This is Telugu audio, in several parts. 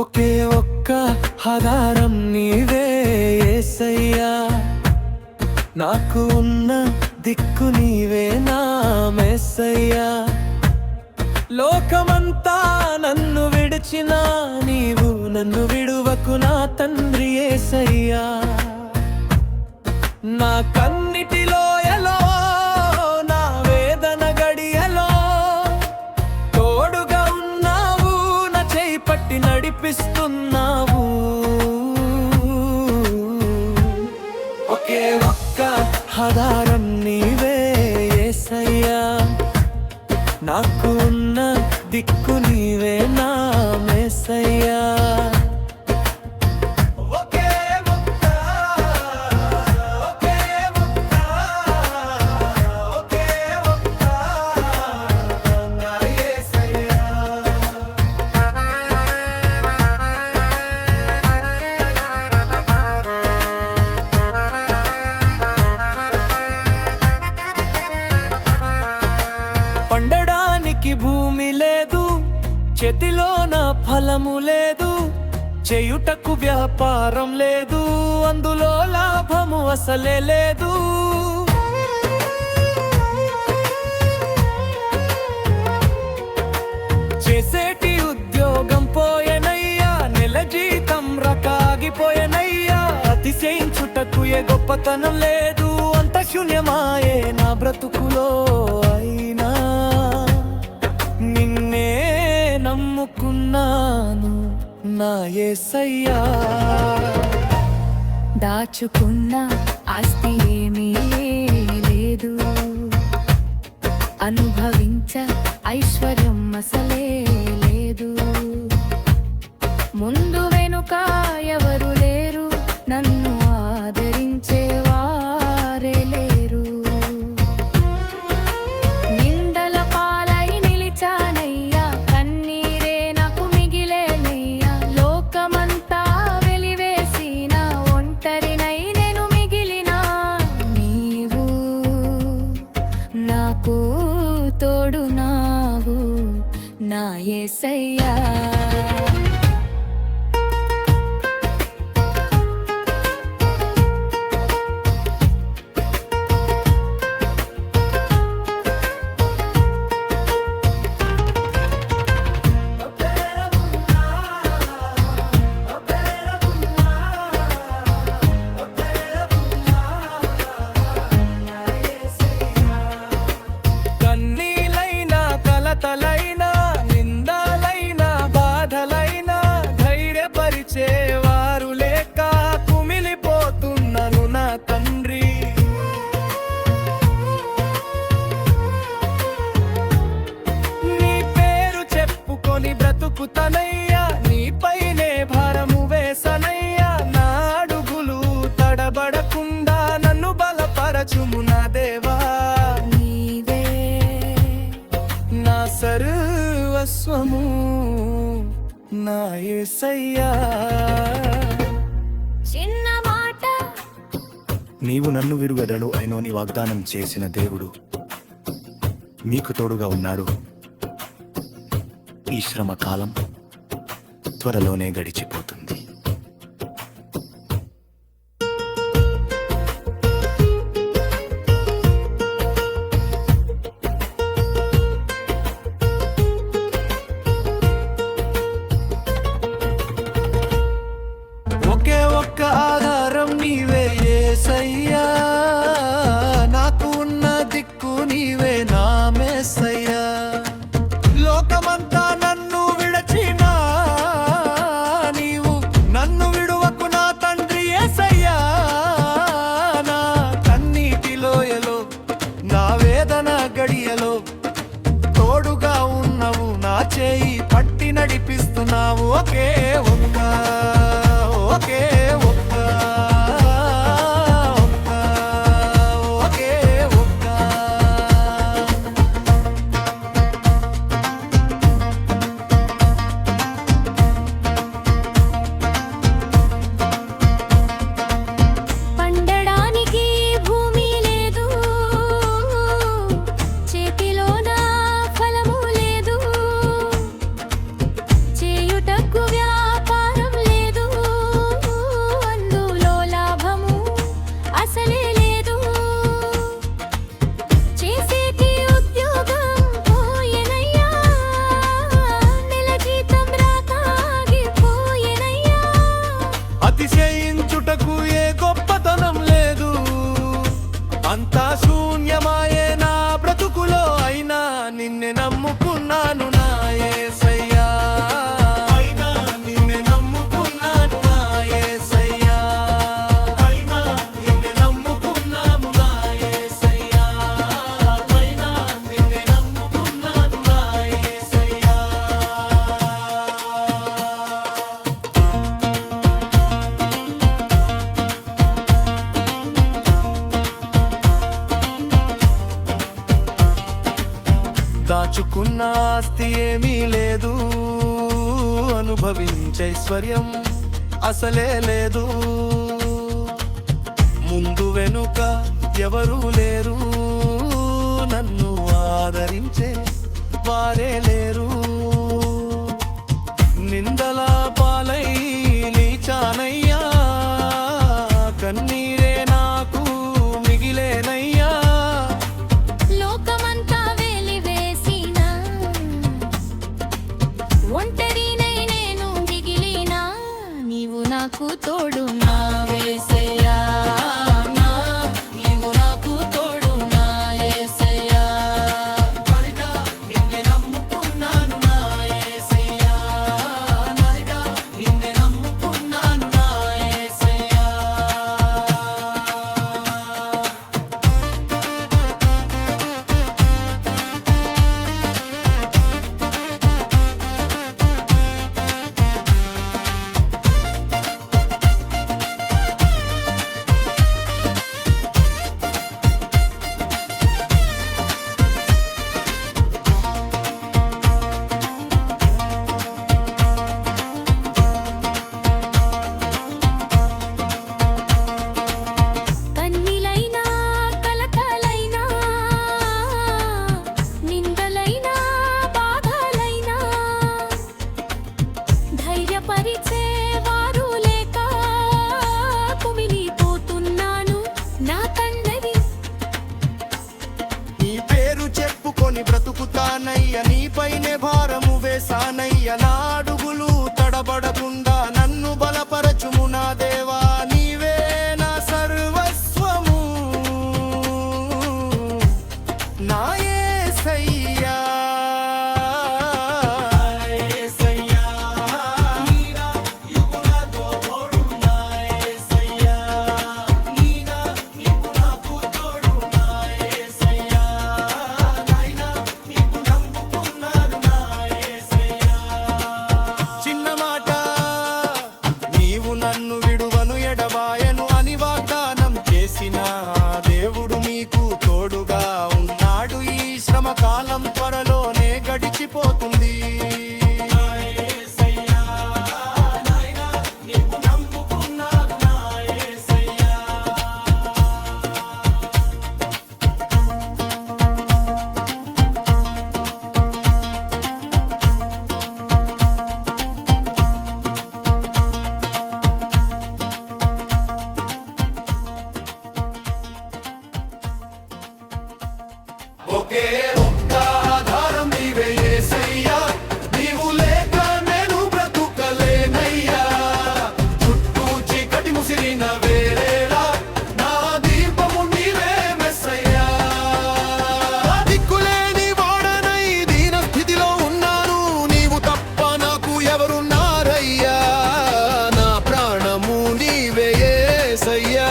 ఒకే ఒక్క ఆధారం నీవే యేసయ్యా, నాకు ఉన్న దిక్కు నీవే నా మెస్సయ్యా. లోకమంతా నన్ను విడిచినా నీవు నన్ను విడువకు నా తండ్రి యేసయ్యా. నా కన్నిటిలో ఎలో నా వేదన గడియలో తోడుగా ఉన్నావు, నా చేయి పట్టి నడిపిస్తున్నావు. ఒకే ఒక్క ఆధారం నీవే యేసయ్యా, నాకు ఉన్న దిక్కు నీవే నా మెస్సయ్యా. పండడానికి భూమి లేదు, చేతిలో నా ఫలము లేదు, చేయుటకు వ్యాపారం లేదు, అందులో లాభము అసలే లేదు. చేసేటి ఉద్యోగం పోయెనయ్యా, నెల జీతం రకాగిపోయెనయ్యా, అతిశయించుటకు ఏ గొప్పతనం లేదు, అంత శూన్యమాయే నా బ్రతుకులో. అయినా నిన్నే నమ్ముకున్నాను నా యేసయ్యా. దాచుకున్న ఆస్తి ఏమీ లేదు, అనుభవించ ఐశ్వర్యం అసలే లేదు, ముందు వెనుక ఎవరు లేరు, నన్ను ఆదరించే వారే లేరు. నిందల పాలై నిలిచానయ్యా, కన్నీరే నాకు మిగిలేనయ్యా, లోకమంతా వెలివేసిన ఒంటరినై నేను మిగిలినా, నీవు నాకు తోడునావు నా యేసయ్యా. కన్నీలైనా కలతలైనా నిందాలైనా బాధలైనా ధైర్యపరిచేవారు లేక కుమిలిపోతున్నాను నా తండ్రి. నీ పేరు చెప్పుకొని బ్రతుకుతనయ్యా, నీపైనే భారము వేసనయ్యా, నా అడుగులు తడబడకుండా నన్ను బలపరచుము నా దేవా. నా సర్వస్వము నా యేసయ్యా. చిన్న మాట నీవు నన్ను విరుగడలు అయినోని వాగ్దానం చేసిన దేవుడు మీకు తోడుగా ఉన్నారు. ఈ శ్రమ కాలం త్వరలోనే గడిచిపోతుంది. ఒకే ఒక్క ఆధారం నీవే యేసయ్యా, నాకు ఉన్న దిక్కు నీవే నా మెస్సయ్యా. లోకమంతా నన్ను విడచినా నీవు నన్ను విడువకు నా తండ్రి యేసయ్యా. నా కన్నీటిలో ఎలో నా వేదన గడియలో తోడుగా ఉన్నవు, నా చేయి పట్టి నడిపిస్తున్నావు. ఒకే ఒక్క ఒకే ఒక్క ఒకే ఒక్క పండడానికి భూమి లేదు, చేతిలో నా ఫలము లేదు, చేయుటకు వ్యాపారం నమ్ముకున్నాను నా యేసయ్యా, నిన్నే నమ్ముకున్నాను నా యేసయ్యా, నిన్నే నమ్ముకున్నాను నా యేసయ్యా, నిన్నే నమ్ముకున్నాను నా యేసయ్యా. దాచుకున్న ఆస్తి ఏమీ లేదు, అనుభవించే ఐశ్వర్యం అసలే లేదు, ముందు వెనుక ఎవరూ లేరు, నన్ను ఆదరించే వారే లేరు. నిందల పాలై నీచానయ్యా, కన్నీరే నాకు మిగిలేనయ్యా. లోకమంతా వెలివేసిన ఒంటరినై నేను మిగిలినా నీవు నాకు తోడు నా యేసయ్యా, నీవు నాకు తోడు నా యేసయ్యా. నిన్నే నమ్ముకున్నాను నా యేసయ్యా, నిన్నే నమ్ముకున్నాను నా యేసయ్యా. కన్నీలైనా కలకలైనా నిందలైనా బాధలైనా ధైర్యపరిచే వారు లేక కుమిలిపోతున్నాను నా కన్నది. నీ పేరు చెప్పుకొని బ్రతుకుతానయ్య, నీపైనే భారము వేసానయ్య. నా అడుగులు తడబడకుండా నన్ను బలపరచుము నా దేవా, నీవే నా సర్వస్వము నా యేసయ్యా. యేసయ్యా, నీనా యుగనాతో తోడు నా యేసయ్యా, నీనా నీకు నాకు తోడు నా యేసయ్యా, నాయనా నీకు నమ్ముకున్నాను నా యేసయ్యా. చిన్న మాట, నీవు నన్ను విడువను ఎడబాయను అని వాగ్దానం చేసిన దేవుడు మీకు తోడుగా ఉన్నాడు. ఈ శ్రమ కాలం త్వరలోనే గడిచిపోతుంది. ఒకే ఒక్క ఆధారం నీవే యేసయ్యా, నీవు లేక నేను బ్రతుకలేనయ్యా. చుట్టూ చీకటి ముసిరిన వేరేలా నా దీపము నీవే మెస్సయ్యా. దిక్కులేని వాడనై దీన స్థితిలో ఉన్నాను, నీవు తప్ప నాకు ఎవరున్నారయ్యా. నా ప్రాణము నీవే యేసయ్యా.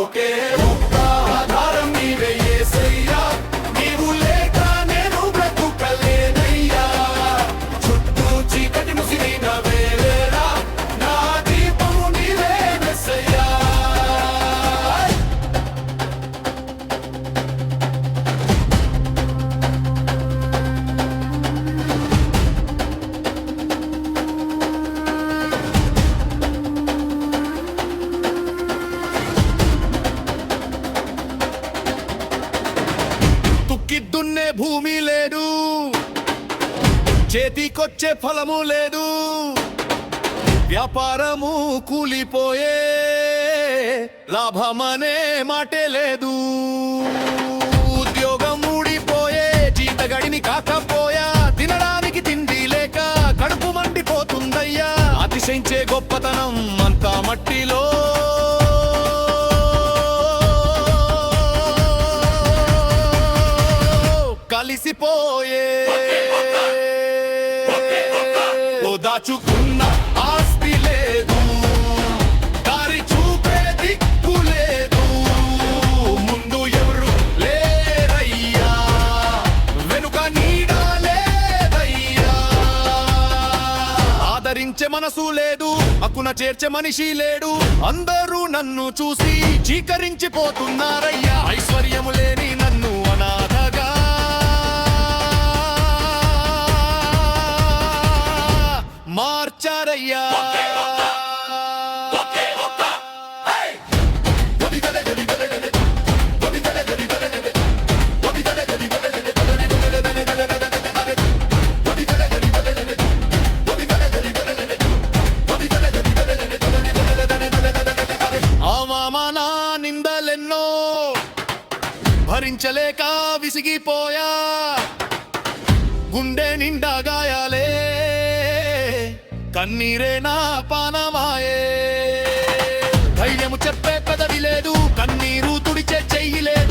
ఒకే ఒక్క ఆధారం నీవే యేసయ్యా, నీవు లేక నేను బ్రతుకలేనయ్యా. చుట్టూ చీకటి ముసిరిన వేళ నా దీపము నీవే మెస్సయ్యా. తుక్కి దున్నే భూమి లేదు, చేతికొచ్చే ఫలము లేదు, వ్యాపారము కూలిపోయే లాభమనే మాటే లేదు. ఉద్యోగం ఊడిపోయే జీతగడిని కాకపోయా, తినడానికి తిండి లేక కడుపు మండిపోతుందయ్యా. అతిశయించే గొప్పతనం అంతా మట్టిలో, కలిసిపోయే ఓ దాచుకున్న ఆస్తి లేదు, దారి చూపే దిక్కు లేదు, ముందు ఎవరు లేరయ్యా, వెనుక నీడ లేదయ్యా, ఆదరించే మనసు లేదు, హక్కున చేర్చే మనిషి లేడు, అందరూ నన్ను చూసి చీకరించిపోతున్నారయ్యా, ఐశ్వర్యము లేని నన్ను అనాథగా మార్చారయ్యా. అవమాన నిందలెన్నో భరించలేక విసిగిపోయా, గుండె నిండా గాయాలే, కన్నీరే నా పానమాయే, ధైర్యము చెప్పే పెదవి లేదు, కన్నీరు తుడిచే చెయ్యి లేదు.